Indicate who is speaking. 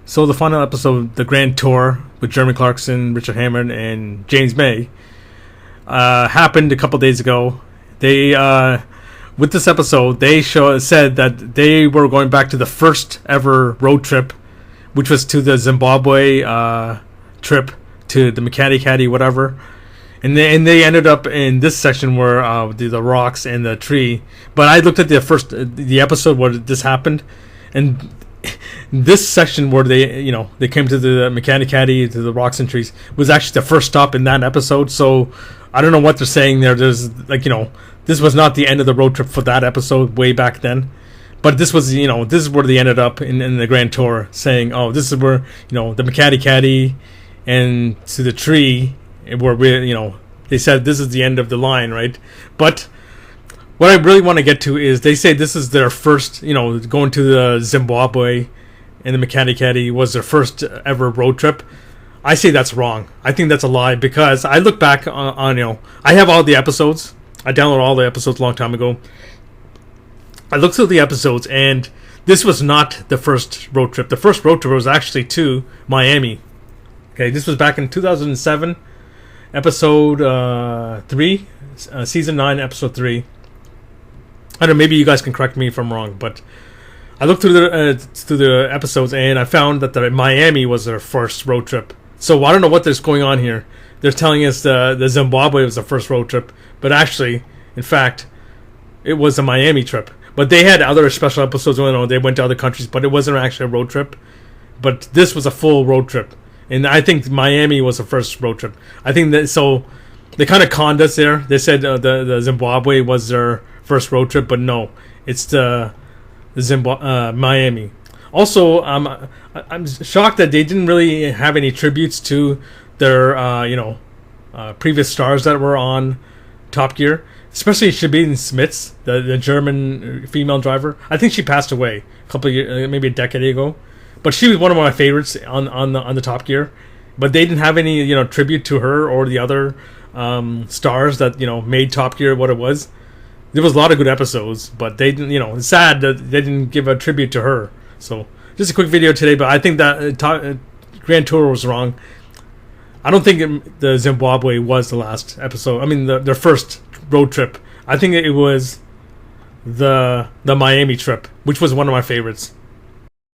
Speaker 1: So the final episode, the Grand Tour with Jeremy Clarkson, Richard Hammond, and James May, happened a couple days ago. They with this episode, they said that they were going back to the first ever road trip, which was to the Zimbabwe trip to the Makati Caddy, whatever. And they ended up in this section where the rocks and the tree. But I looked at the episode where this happened, and this section where they came to the Makati Caddy, to the rocks and trees, was actually the first stop in that episode. So I don't know what they're saying there. There's this was not the end of the road trip for that episode way back then. But this was, this is where they ended up in the Grand Tour, saying, oh, this is where, the Makati Caddy and to the tree, where they said this is the end of the line, right? But what I really want to get to is they say this is their first, going to the Zimbabwe and the Makati Caddy was their first ever road trip. I say that's wrong. I think that's a lie, because I look back on I have all the episodes. I downloaded all the episodes a long time ago. I looked through the episodes, and this was not the first road trip. The first road trip was actually to Miami. Okay, this was back in 2007, episode 3, season 9, episode 3. I don't know, maybe you guys can correct me if I'm wrong, but I looked through the episodes, and I found that Miami was their first road trip. So I don't know what is going on here. They're telling us the Zimbabwe was the first road trip, but actually, in fact, it was a Miami trip. But they had other special episodes going on. They went to other countries, but it wasn't actually a road trip. But this was a full road trip. And I think Miami was the first road trip. I think that, so they kind of conned us there. They said the Zimbabwe was their first road trip, but no, it's the Miami. Also, I'm shocked that they didn't really have any tributes to their previous stars that were on Top Gear, especially Shabine Smits, the German female driver. I think she passed away a couple of years, maybe a decade ago, but she was one of my favorites on the Top Gear. But they didn't have any tribute to her or the other stars that made Top Gear what it was. There was a lot of good episodes, but they didn't. It's sad that they didn't give a tribute to her. So just a quick video today, but I think that Grand Tour was wrong. I don't think the Zimbabwe was the last episode. I mean, their first road trip. I think it was the Miami trip, which was one of my favorites.